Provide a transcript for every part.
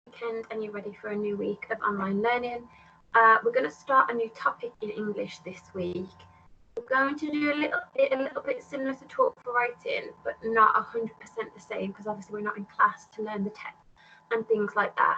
weekend and you're ready for a new week of online learning. We're going to start a new topic in English this week. We're going to do a little bit similar to talk for writing, but not 100% the same, because obviously we're not in class to learn the text and things like that.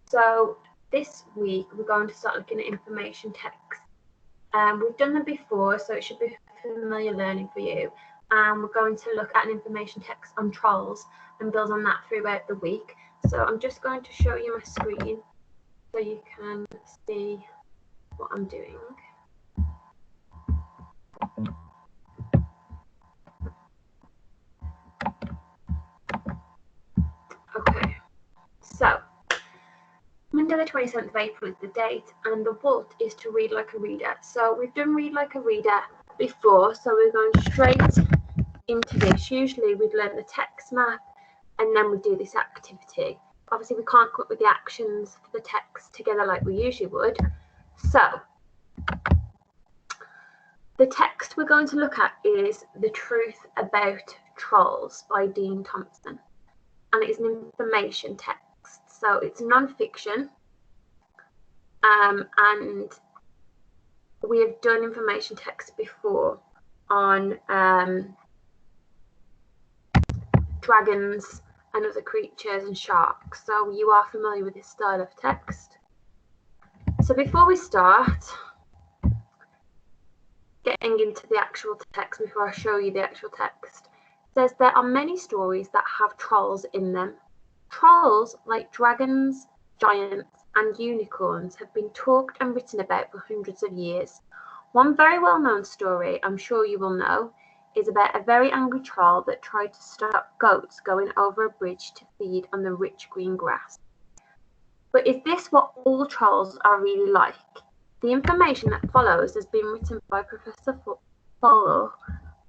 So this week we're going to start looking at information text. We've done them before, so it should be familiar learning for you. And we're going to look at an information text on trolls and build on that throughout the week. So I'm just going to show you my screen so you can see what I'm doing. Okay, so Monday the 27th of April is the date, and the what is to read like a reader. So we've done read like a reader before, so we're going straight into this. Usually we'd learn the text map and then we do this activity. Obviously we can't come up with the actions for the text together like we usually would. So the text we're going to look at is The Truth About Trolls by Dean Thompson, and it is an information text. So it's non-fiction, and we have done information text before on dragons and other creatures and sharks, so you are familiar with this style of text. So before we start getting into the actual text, before I show you the actual text, it says there are many stories that have trolls in them. Trolls, like dragons, giants, and unicorns, have been talked and written about for hundreds of years. One very well-known story, I'm sure you will know, is about a very angry troll that tried to stop goats going over a bridge to feed on the rich green grass. But is this what all trolls are really like? The information that follows has been written by Professor Fuller,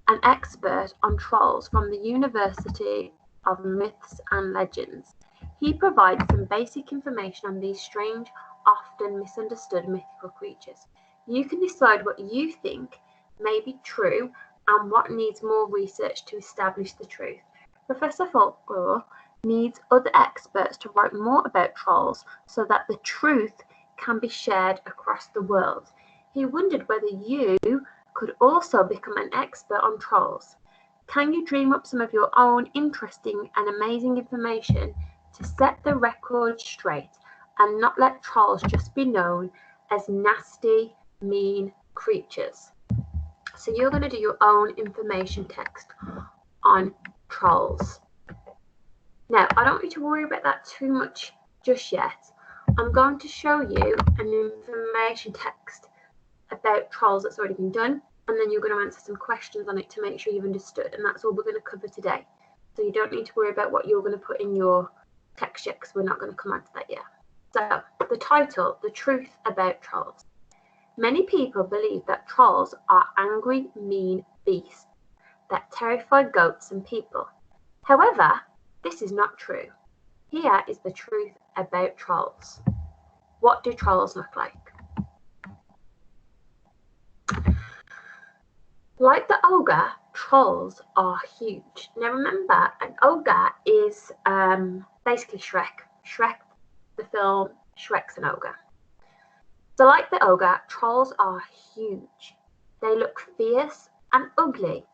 an expert on trolls from the University of Myths and Legends. He provides some basic information on these strange, often misunderstood mythical creatures. You can decide what you think may be true and what needs more research to establish the truth. Professor Fuller needs other experts to write more about trolls so that the truth can be shared across the world. He wondered whether you could also become an expert on trolls. Can you dream up some of your own interesting and amazing information to set the record straight and not let trolls just be known as nasty, mean creatures? So you're going to do your own information text on trolls. Now, I don't need to worry about that too much just yet. I'm going to show you an information text about trolls that's already been done, and then you're going to answer some questions on it to make sure you've understood, and that's all we're going to cover today. So you don't need to worry about what you're going to put in your text yet, because we're not going to come on to that yet. So the title, The Truth About Trolls. Many people believe that trolls are angry, mean beasts that terrify goats and people. However, this is not true. Here is the truth about trolls. What do trolls look like? Like the ogre, trolls are huge. Now remember, an ogre is basically Shrek. Shrek, the film, Shrek's an ogre. So like the ogre, trolls are huge. They look fierce and ugly,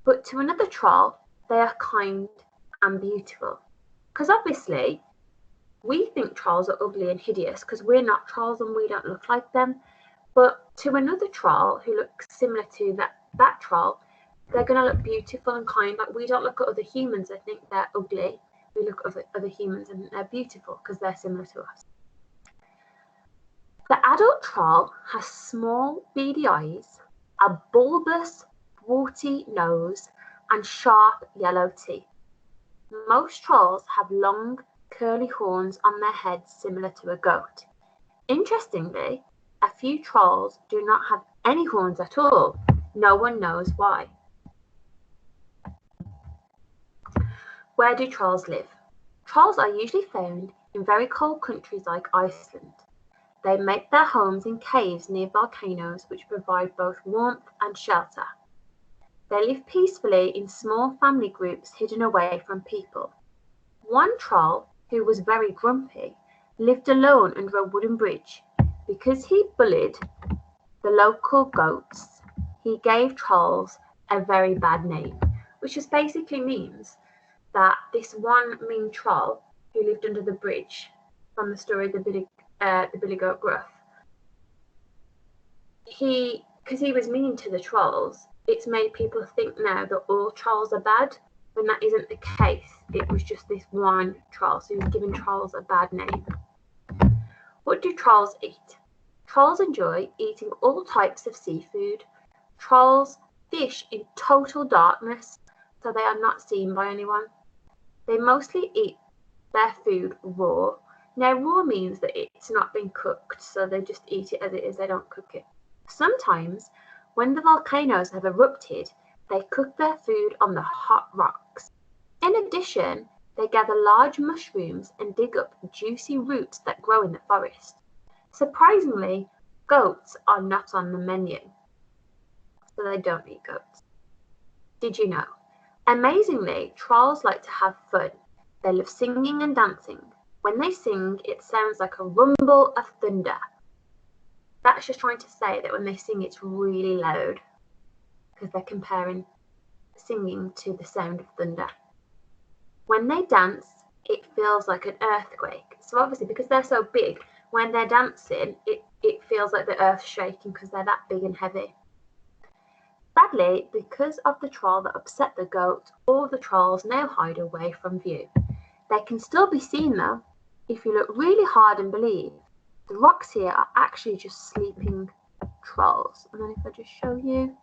but to another troll, they are kind and beautiful. Because obviously, we think trolls are ugly and hideous because we're not trolls and we don't look like them. But to another troll who looks similar to that troll, they're going to look beautiful and kind. Like we don't look at other humans and think they're ugly. We look at other humans and they're beautiful because they're similar to us. The adult troll has small, beady eyes, a bulbous, warty nose, and sharp yellow teeth. Most trolls have long, curly horns on their heads similar to a goat. Interestingly, a few trolls do not have any horns at all. No one knows why. Where do trolls live? Trolls are usually found in very cold countries like Iceland. They make their homes in caves near volcanoes which provide both warmth and shelter. They live peacefully in small family groups hidden away from people. One troll, who was very grumpy, lived alone under a wooden bridge. Because he bullied the local goats, he gave trolls a very bad name, which just basically means that this one mean troll who lived under the bridge from the story of the Billy Goat Gruff, because he was mean to the trolls, it's made people think now that all trolls are bad, when that isn't the case. It was just this one troll, so he was giving trolls a bad name. What do trolls eat? Trolls enjoy eating all types of seafood. Trolls fish in total darkness, so they are not seen by anyone. They mostly eat their food raw. Now, raw means that it's not been cooked, so they just eat it as it is, they don't cook it. Sometimes, when the volcanoes have erupted, they cook their food on the hot rocks. In addition, they gather large mushrooms and dig up juicy roots that grow in the forest. Surprisingly, goats are not on the menu, so they don't eat goats. Did you know? Amazingly, trolls like to have fun. They love singing and dancing. When they sing, it sounds like a rumble of thunder. That's just trying to say that when they sing, it's really loud, because they're comparing singing to the sound of thunder. When they dance, it feels like an earthquake. So obviously, because they're so big, when they're dancing, it feels like the earth's shaking because they're that big and heavy. Sadly, because of the troll that upset the goat, all the trolls now hide away from view. They can still be seen though, if you look really hard and believe. The rocks here are actually just sleeping trolls. And then if I just show you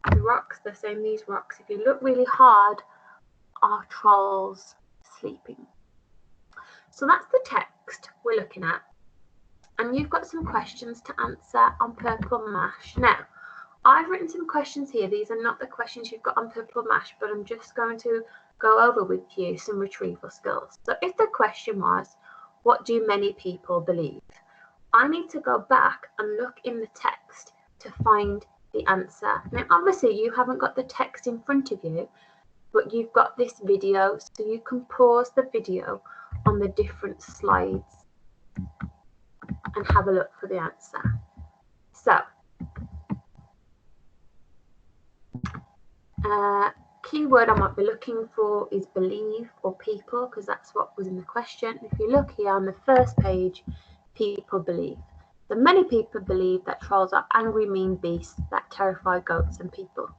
the rocks, they're saying these rocks, if you look really hard, are trolls sleeping. So that's the text we're looking at. And you've got some questions to answer on Purple Mash. Now, I've written some questions here. These are not the questions you've got on Purple Mash, but I'm just going to go over with you some retrieval skills. So if the question was, what do many people believe? I need to go back and look in the text to find the answer. Now, obviously, you haven't got the text in front of you, but you've got this video, so you can pause the video on the different slides and have a look for the answer. So, keyword I might be looking for is believe or people, because that's what was in the question. If you look here on the first page, people believe. So many people believe that trolls are angry, mean beasts that terrify goats and people.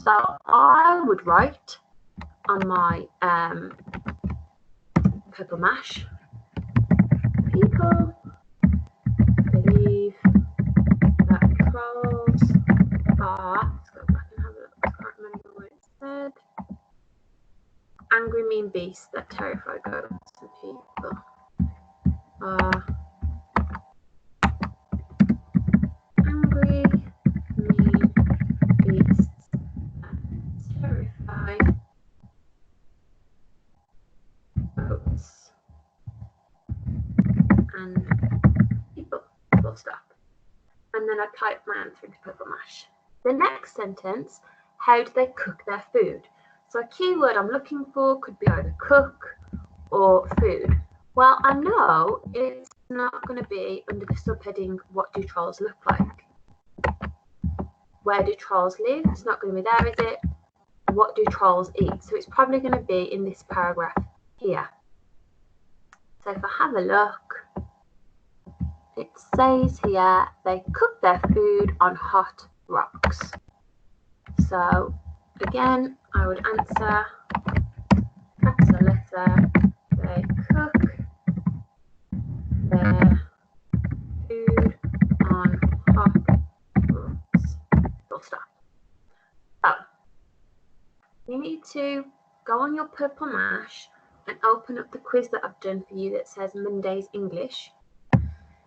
So I would write on my Purple Mash, people believe that trolls are, let's go back and have a look, I can't remember what it said, angry, mean beasts that terrify goats and people are angry, mean beasts that terrify goats and people, full stop. And then I type my answer into Purple Mash. The next sentence, how do they cook their food? So a keyword I'm looking for could be either cook or food. Well, I know it's not going to be under the subheading, what do trolls look like? Where do trolls live? It's not going to be there, is it? What do trolls eat? So it's probably going to be in this paragraph here. So if I have a look, it says here they cook their food on hot rocks. So again, I would answer capital letter, they cook their food on hot rocks. Full stop. So you need to go on your Purple Mash and open up the quiz that I've done for you that says Monday's English.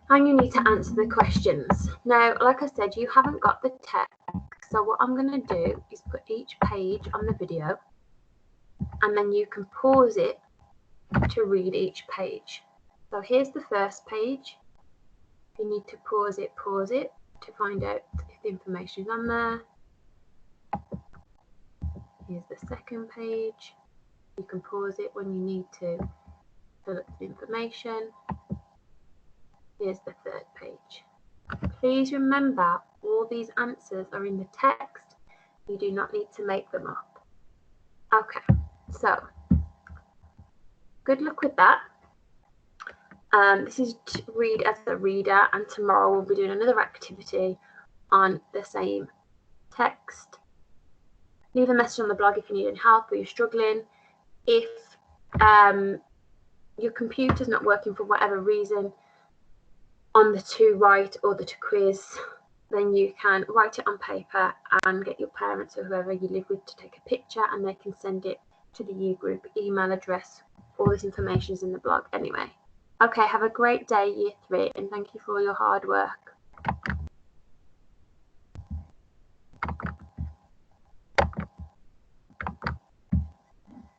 And you need to answer the questions. Now, like I said, you haven't got the text, so what I'm going to do is put each page on the video, and then you can pause it to read each page. So here's the first page. If you need to pause it to find out if the information is on there. Here's the second page. You can pause it when you need to fill up the information. Here's the third page. Please remember, all these answers are in the text. You do not need to make them up. Okay, so good luck with that. This is to read as a reader, and tomorrow we'll be doing another activity on the same text. Leave a message on the blog if you need any help or you're struggling. If your computer's not working for whatever reason on the to write or the to quiz, then you can write it on paper and get your parents or whoever you live with to take a picture, and they can send it to the U group email address. All this information is in the blog anyway. Okay, have a great day, Year 3, and thank you for all your hard work.